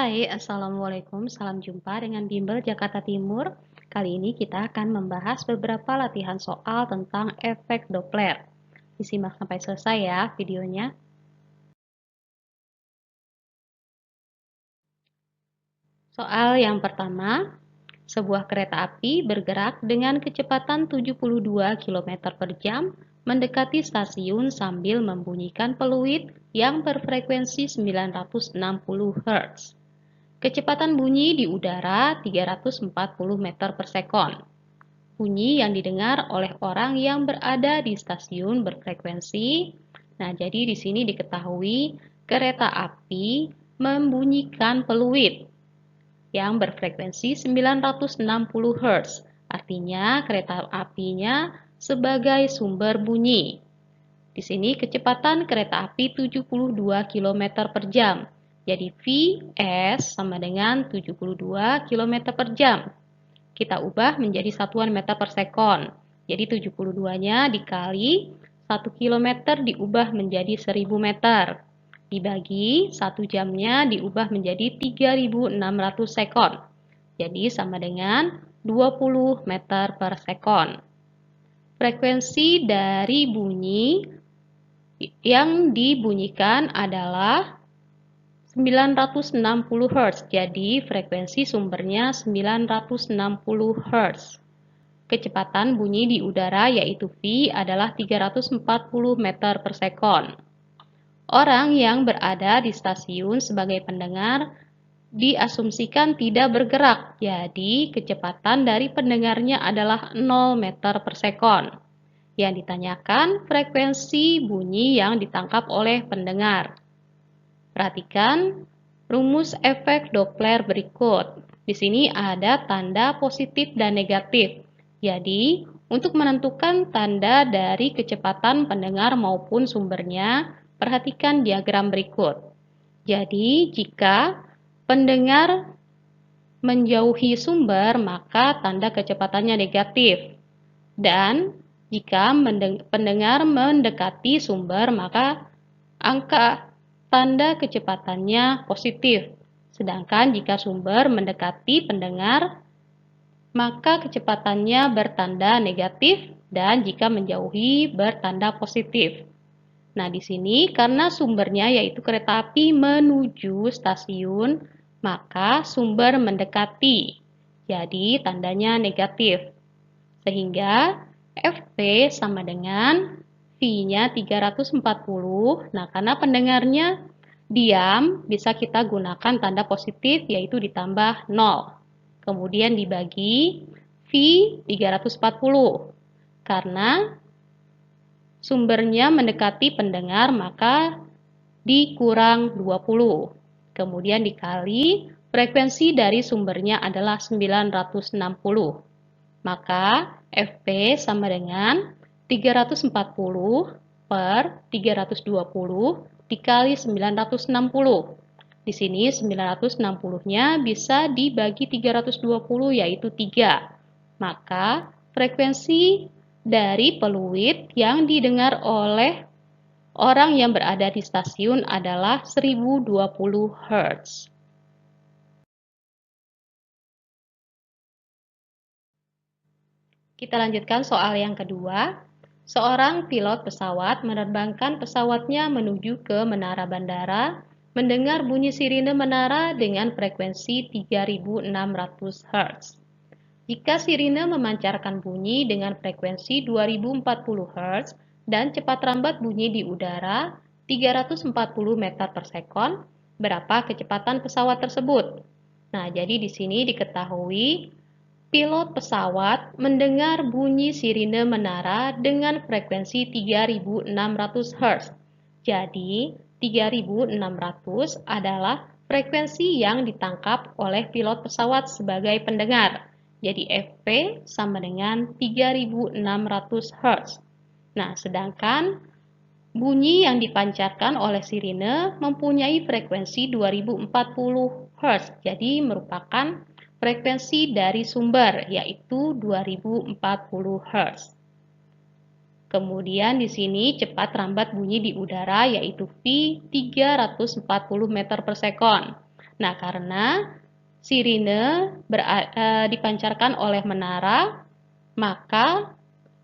Hai, Assalamualaikum. Salam jumpa dengan Bimbel Jakarta Timur. Kali ini kita akan membahas beberapa latihan soal tentang efek Doppler. Disimak sampai selesai ya videonya. Soal yang pertama, sebuah kereta api bergerak dengan kecepatan 72 km per jam mendekati stasiun sambil membunyikan peluit yang berfrekuensi 960 Hz. Kecepatan bunyi di udara 340 meter per sekon. Bunyi yang didengar oleh orang yang berada di stasiun berfrekuensi. Nah, jadi di sini diketahui kereta api membunyikan peluit yang berfrekuensi 960 Hz. Artinya kereta apinya sebagai sumber bunyi. Di sini kecepatan kereta api 72 km per jam. Jadi Vs sama dengan 72 km per jam. Kita ubah menjadi satuan meter per sekon. Jadi 72-nya dikali 1 km diubah menjadi 1000 meter. Dibagi 1 jamnya diubah menjadi 3600 sekon. Jadi sama dengan 20 meter per sekon. Frekuensi dari bunyi yang dibunyikan adalah 960 Hz. Jadi frekuensi sumbernya 960 Hz. Kecepatan bunyi di udara yaitu V adalah 340 meter per sekon. Orang yang berada di stasiun sebagai pendengar diasumsikan tidak bergerak. Jadi kecepatan dari pendengarnya adalah 0 meter per sekon. Yang ditanyakan frekuensi bunyi yang ditangkap oleh pendengar. Perhatikan rumus efek Doppler berikut. Di sini ada tanda positif dan negatif. Jadi, untuk menentukan tanda dari kecepatan pendengar maupun sumbernya, perhatikan diagram berikut. Jadi, jika pendengar menjauhi sumber, maka tanda kecepatannya negatif. Dan jika pendengar mendekati sumber, maka angka tanda kecepatannya positif. Sedangkan jika sumber mendekati pendengar, maka kecepatannya bertanda negatif dan jika menjauhi bertanda positif. Nah, di sini karena sumbernya yaitu kereta api menuju stasiun, maka sumber mendekati. Jadi tandanya negatif. Sehingga Fp sama dengan V-nya 340. Nah, karena pendengarnya diam, bisa kita gunakan tanda positif yaitu ditambah 0. Kemudian dibagi V 340. Karena sumbernya mendekati pendengar, maka dikurang 20. Kemudian dikali frekuensi dari sumbernya adalah 960. Maka Fp sama dengan 340 per 320 dikali 960. Di sini 960-nya bisa dibagi 320 yaitu 3. Maka frekuensi dari peluit yang didengar oleh orang yang berada di stasiun adalah 1020 Hz. Kita lanjutkan soal yang kedua. Seorang pilot pesawat menerbangkan pesawatnya menuju ke menara bandara, mendengar bunyi sirine menara dengan frekuensi 3600 Hz. Jika sirine memancarkan bunyi dengan frekuensi 2040 Hz dan cepat rambat bunyi di udara 340 meter per sekon, berapa kecepatan pesawat tersebut? Nah, jadi di sini diketahui pilot pesawat mendengar bunyi sirine menara dengan frekuensi 3600 Hz. Jadi, 3600 adalah frekuensi yang ditangkap oleh pilot pesawat sebagai pendengar. Jadi, Fp sama dengan 3600 Hz. Nah, sedangkan bunyi yang dipancarkan oleh sirine mempunyai frekuensi 2040 Hz. Jadi, merupakan frekuensi dari sumber, yaitu 2040 Hz. Kemudian di sini cepat rambat bunyi di udara, yaitu V 340 meter per sekon. Nah, karena sirine dipancarkan oleh menara, maka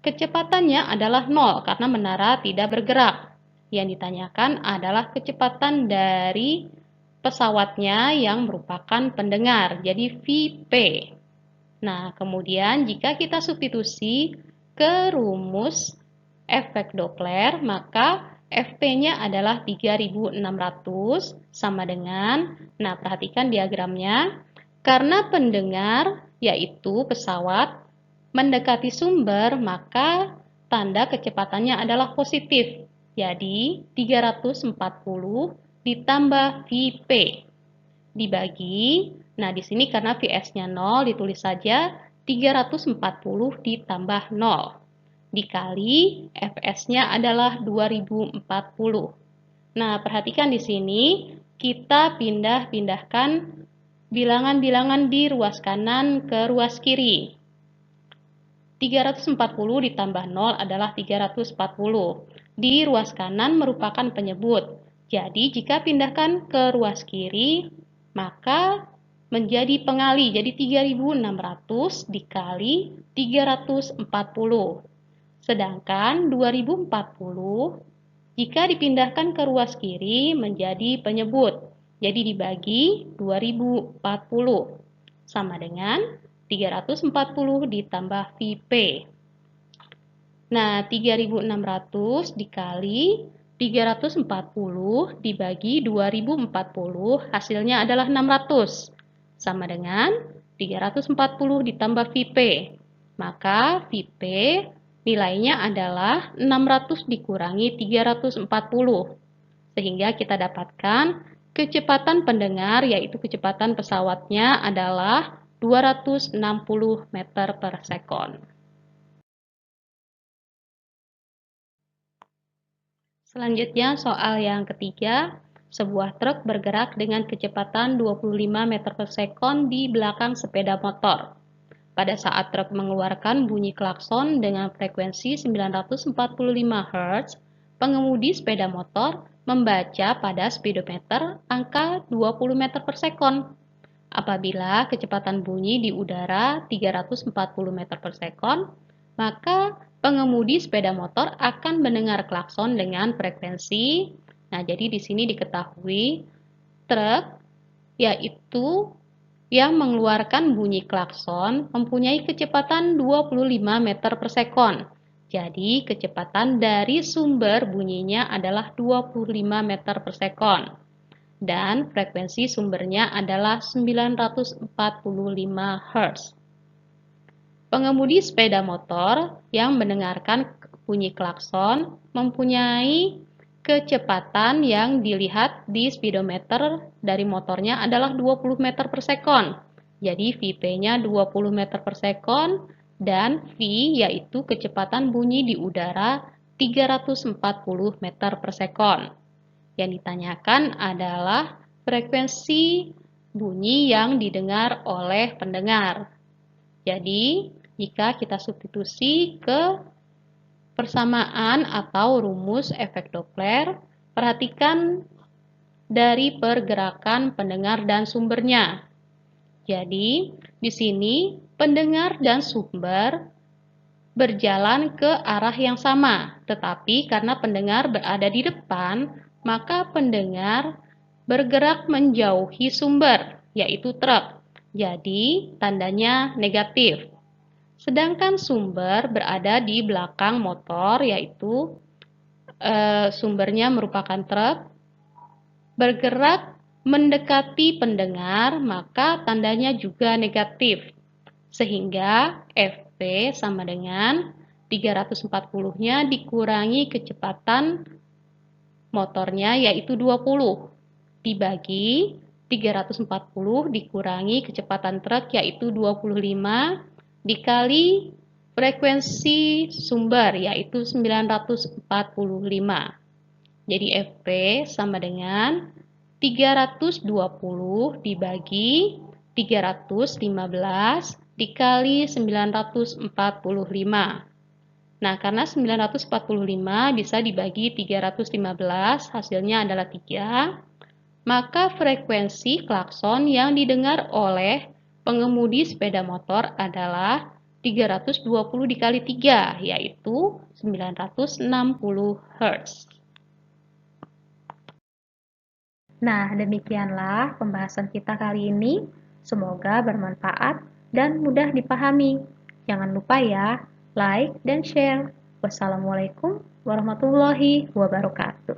kecepatannya adalah 0 karena menara tidak bergerak. Yang ditanyakan adalah kecepatan dari pesawatnya yang merupakan pendengar, jadi Vp. Nah, kemudian jika kita substitusi ke rumus efek Doppler, maka Fp-nya adalah 3600 sama dengan, nah perhatikan diagramnya, karena pendengar yaitu pesawat mendekati sumber, maka tanda kecepatannya adalah positif. Jadi 340 ditambah Vp dibagi, nah di sini karena Vs-nya 0 ditulis saja 340 ditambah 0 dikali Fs-nya adalah 2040. Nah, perhatikan di sini kita pindah-pindahkan bilangan-bilangan di ruas kanan ke ruas kiri. 340 ditambah 0 adalah 340. Di ruas kanan merupakan penyebut. Jadi, jika pindahkan ke ruas kiri, maka menjadi pengali. Jadi, 3600 dikali 340. Sedangkan 2040 jika dipindahkan ke ruas kiri menjadi penyebut. Jadi dibagi 2040 sama dengan 340 ditambah Vp. Nah, 3600 dikali 340 dibagi 2040 hasilnya adalah 600 sama dengan 340 ditambah Vp. Maka Vp nilainya adalah 600 dikurangi 340. Sehingga kita dapatkan kecepatan pendengar, yaitu kecepatan pesawatnya adalah 260 meter per sekon. Selanjutnya soal yang ketiga, sebuah truk bergerak dengan kecepatan 25 meter per sekon di belakang sepeda motor. Pada saat truk mengeluarkan bunyi klakson dengan frekuensi 945 Hz, pengemudi sepeda motor membaca pada speedometer angka 20 meter per sekon. Apabila kecepatan bunyi di udara 340 meter per sekon, maka pengemudi sepeda motor akan mendengar klakson dengan frekuensi. Nah, jadi di sini diketahui truk yaitu yang mengeluarkan bunyi klakson mempunyai kecepatan 25 meter per sekon. Jadi, kecepatan dari sumber bunyinya adalah 25 meter per sekon. Dan frekuensi sumbernya adalah 945 Hz. Pengemudi sepeda motor yang mendengarkan bunyi klakson mempunyai kecepatan yang dilihat di speedometer dari motornya adalah 20 meter per sekon. Jadi Vp-nya 20 meter per sekon dan V yaitu kecepatan bunyi di udara 340 meter per sekon. Yang ditanyakan adalah frekuensi bunyi yang didengar oleh pendengar. Jadi jika kita substitusi ke persamaan atau rumus efek Doppler, perhatikan dari pergerakan pendengar dan sumbernya. Jadi, di sini pendengar dan sumber berjalan ke arah yang sama, tetapi karena pendengar berada di depan, maka pendengar bergerak menjauhi sumber, yaitu truk. Jadi, tandanya negatif. Sedangkan sumber berada di belakang motor, yaitu sumbernya merupakan truk, bergerak mendekati pendengar, maka tandanya juga negatif. Sehingga Fp sama dengan 340-nya dikurangi kecepatan motornya, yaitu 20. Dibagi 340 dikurangi kecepatan truk, yaitu 25. Dikali frekuensi sumber yaitu 945. Jadi Fp sama dengan 320 dibagi 315 dikali 945. Nah, karena 945 bisa dibagi 315, hasilnya adalah 3. maka frekuensi klakson yang didengar oleh pengemudi sepeda motor adalah 320 dikali 3, yaitu 960 Hz. Nah, demikianlah pembahasan kita kali ini. Semoga bermanfaat dan mudah dipahami. Jangan lupa ya, like dan share. Wassalamualaikum warahmatullahi wabarakatuh.